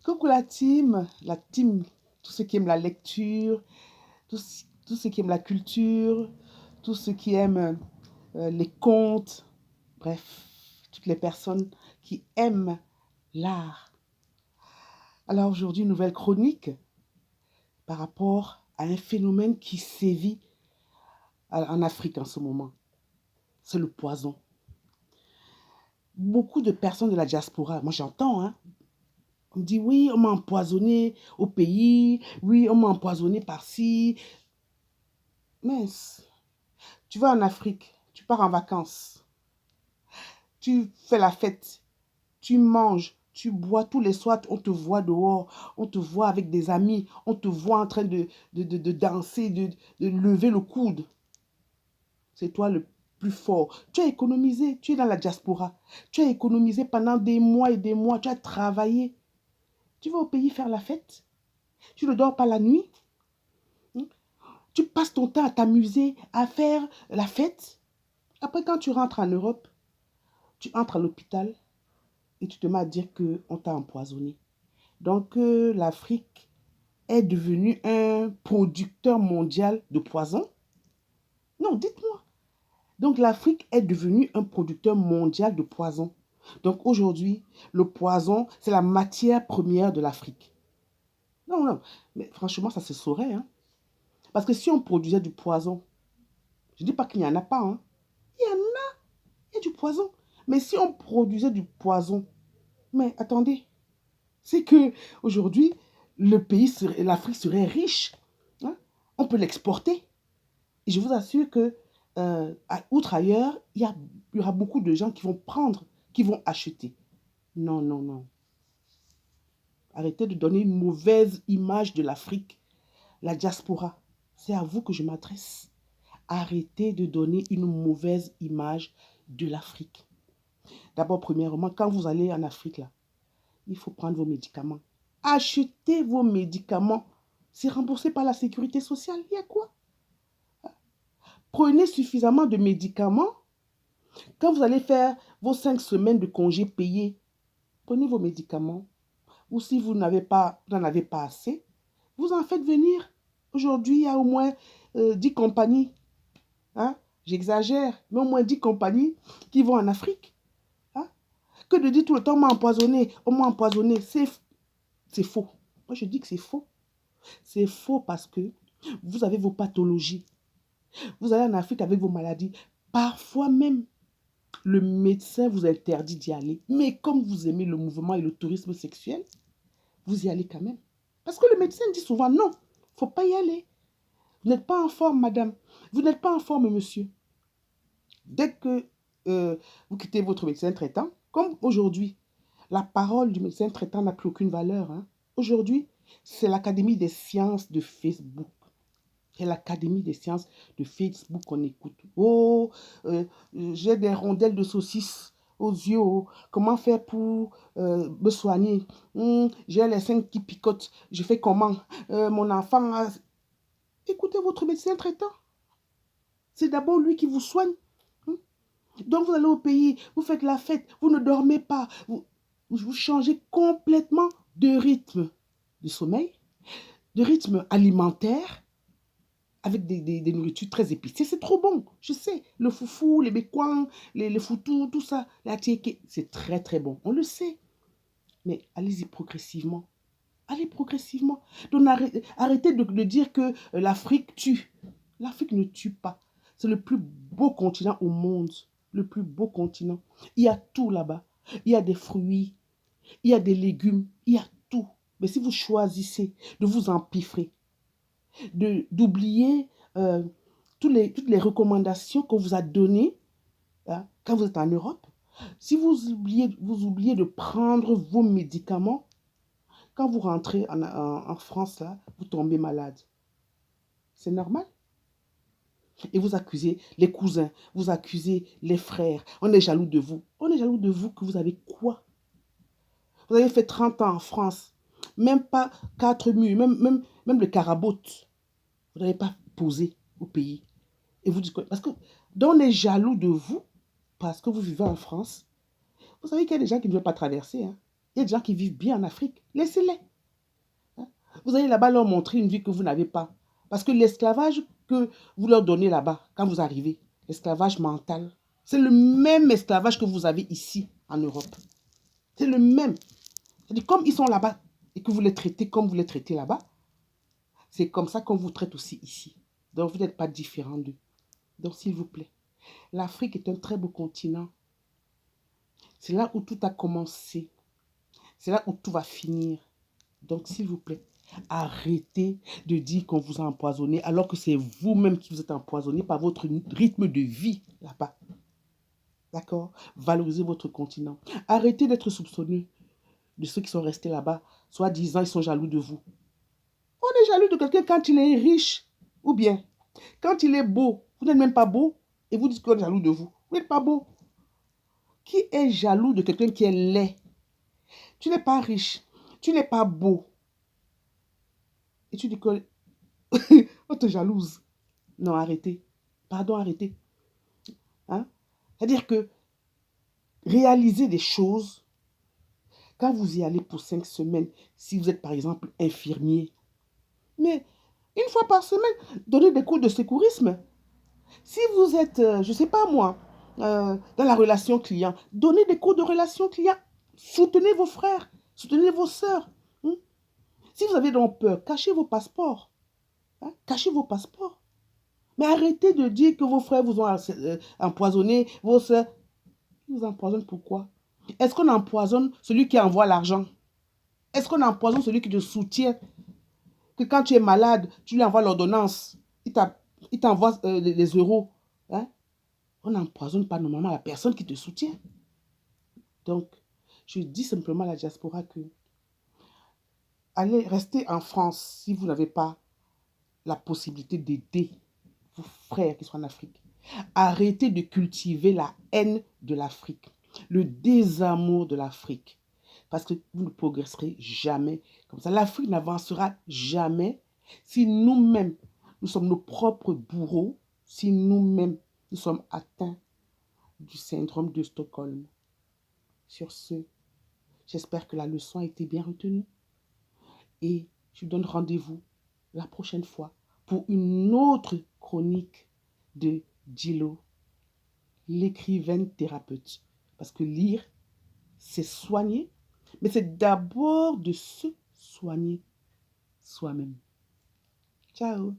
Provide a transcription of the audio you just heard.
Coucou la team, tous ceux qui aiment la lecture, tous ceux qui aiment la culture, tous ceux qui aiment les contes, bref, toutes les personnes qui aiment l'art. Alors aujourd'hui, une nouvelle chronique par rapport à un phénomène qui sévit en Afrique en ce moment. C'est le poison. Beaucoup de personnes de la diaspora, moi j'entends, hein, on me dit oui, on m'a empoisonné au pays, oui, on m'a empoisonné par-ci. Mince, tu vas en Afrique, tu pars en vacances, tu fais la fête, tu manges, tu bois tous les soirs, on te voit dehors, on te voit avec des amis, on te voit en train de danser, de lever le coude. C'est toi le plus fort. Tu as économisé, tu es dans la diaspora. Tu as économisé pendant des mois et des mois, tu as travaillé. Tu vas au pays faire la fête. Tu ne dors pas la nuit. Tu passes ton temps à t'amuser, à faire la fête. Après, quand tu rentres en Europe, tu entres à l'hôpital et tu te mets à dire qu'on t'a empoisonné. Donc, l'Afrique est devenue un producteur mondial de poison. Non, dites-moi. Donc, l'Afrique est devenue un producteur mondial de poison. Donc, aujourd'hui, le poison, c'est la matière première de l'Afrique. Non, non, mais franchement, ça se saurait. Hein. Parce que si on produisait du poison, je ne dis pas qu'il n'y en a pas. Hein. Il y en a, il y a du poison. Mais si on produisait du poison, mais attendez, c'est que aujourd'hui, l'Afrique serait riche. Hein. On peut l'exporter. Et je vous assure que, outre ailleurs, il y aura beaucoup de gens qui vont prendre, qui vont acheter. Non, non, non. Arrêtez de donner une mauvaise image de l'Afrique. La diaspora, c'est à vous que je m'adresse. Arrêtez de donner une mauvaise image de l'Afrique. D'abord, premièrement, quand vous allez en Afrique, là, il faut prendre vos médicaments. Achetez vos médicaments. C'est remboursé par la sécurité sociale. Il y a quoi? Prenez suffisamment de médicaments. Quand vous allez faire vos 5 semaines de congés payés, prenez vos médicaments. Ou si vous n'en avez pas assez, vous en faites venir. Aujourd'hui, il y a au moins 10 compagnies. Hein? J'exagère, mais au moins 10 compagnies qui vont en Afrique. Hein? Que de dire tout le temps, on m'a empoisonné. C'est faux. Moi, je dis que c'est faux. C'est faux parce que vous avez vos pathologies. Vous allez en Afrique avec vos maladies. Parfois même, le médecin vous interdit d'y aller. Mais comme vous aimez le mouvement et le tourisme sexuel, vous y allez quand même. Parce que le médecin dit souvent non, il ne faut pas y aller. Vous n'êtes pas en forme, madame. Vous n'êtes pas en forme, monsieur. Dès que vous quittez votre médecin traitant, comme aujourd'hui, la parole du médecin traitant n'a plus aucune valeur. Hein. Aujourd'hui, c'est l'Académie des sciences de Facebook. C'est l'Académie des sciences de Facebook qu'on écoute. Oh, j'ai des rondelles de saucisses aux yeux. Oh, comment faire pour me soigner? J'ai les seins qui picotent. Je fais comment? Mon enfant a... Écoutez votre médecin traitant. C'est d'abord lui qui vous soigne. Donc vous allez au pays, vous faites la fête, vous ne dormez pas. Vous changez complètement de rythme de sommeil, de rythme alimentaire, avec des nourritures très épicées. C'est trop bon, je sais. Le foufou, les bécoins, les foutous, tout ça, la tiéké, c'est très très bon. On le sait. Mais allez-y progressivement. Allez progressivement. Donc arrêtez de dire que l'Afrique tue. L'Afrique ne tue pas. C'est le plus beau continent au monde. Le plus beau continent. Il y a tout là-bas. Il y a des fruits, il y a des légumes, il y a tout. Mais si vous choisissez de vous empiffrer, d'oublier euh, toutes les recommandations qu'on vous a données hein, quand vous êtes en Europe, si vous oubliez de prendre vos médicaments, quand vous rentrez en France, là, vous tombez malade. C'est normal. Et vous accusez les cousins, vous accusez les frères. On est jaloux de vous. On est jaloux de vous que vous avez quoi? Vous avez fait 30 ans en France. Même pas 4 murs, même le carabote. Vous n'avez pas posé au pays. Et vous dites quoi? Parce que donc on est jaloux de vous parce que vous vivez en France. Vous savez qu'il y a des gens qui ne veulent pas traverser. Hein. Il y a des gens qui vivent bien en Afrique. Laissez-les. Hein. Vous allez là-bas leur montrer une vie que vous n'avez pas. Parce que l'esclavage que vous leur donnez là-bas, quand vous arrivez, l'esclavage mental, c'est le même esclavage que vous avez ici en Europe. C'est le même. C'est-à-dire, comme ils sont là-bas et que vous les traitez comme vous les traitez là-bas, c'est comme ça qu'on vous traite aussi ici. Donc, vous n'êtes pas différent d'eux. Donc, s'il vous plaît, l'Afrique est un très beau continent. C'est là où tout a commencé. C'est là où tout va finir. Donc, s'il vous plaît, arrêtez de dire qu'on vous a empoisonné alors que c'est vous-même qui vous êtes empoisonné par votre rythme de vie là-bas. D'accord? Valorisez votre continent. Arrêtez d'être soupçonneux de ceux qui sont restés là-bas. Soi-disant, ils sont jaloux de vous. On est jaloux de quelqu'un quand il est riche. Ou bien, quand il est beau. Vous n'êtes même pas beau. Et vous dites qu'on est jaloux de vous. Vous n'êtes pas beau. Qui est jaloux de quelqu'un qui est laid? Tu n'es pas riche. Tu n'es pas beau. Et tu dis qu'on te jalouse. Non, arrêtez. Pardon, arrêtez. Hein? C'est-à-dire que réaliser des choses, quand vous y allez pour 5 semaines, si vous êtes par exemple infirmier, mais une fois par semaine, donnez des cours de secourisme. Si vous êtes, je ne sais pas moi, dans la relation client, donnez des cours de relation client. Soutenez vos frères, soutenez vos sœurs. Hein? Si vous avez donc peur, cachez vos passeports. Hein? Cachez vos passeports. Mais arrêtez de dire que vos frères vous ont empoisonné, vos sœurs. Ils vous empoisonnent pourquoi? Est-ce qu'on empoisonne celui qui envoie l'argent? Est-ce qu'on empoisonne celui qui te soutient? Que quand tu es malade, tu lui envoies l'ordonnance. Il t'envoie les euros. Hein? On n'empoisonne pas normalement la personne qui te soutient. Donc, je dis simplement à la diaspora que allez rester en France si vous n'avez pas la possibilité d'aider vos frères qui sont en Afrique. Arrêtez de cultiver la haine de l'Afrique, le désamour de l'Afrique, parce que vous ne progresserez jamais comme ça. L'Afrique n'avancera jamais si nous-mêmes, nous sommes nos propres bourreaux, si nous-mêmes, nous sommes atteints du syndrome de Stockholm. Sur ce, j'espère que la leçon a été bien retenue et je vous donne rendez-vous la prochaine fois pour une autre chronique de Gilo, l'écrivaine thérapeute. Parce que lire, c'est soigner, mais c'est d'abord de se soigner soi-même. Ciao!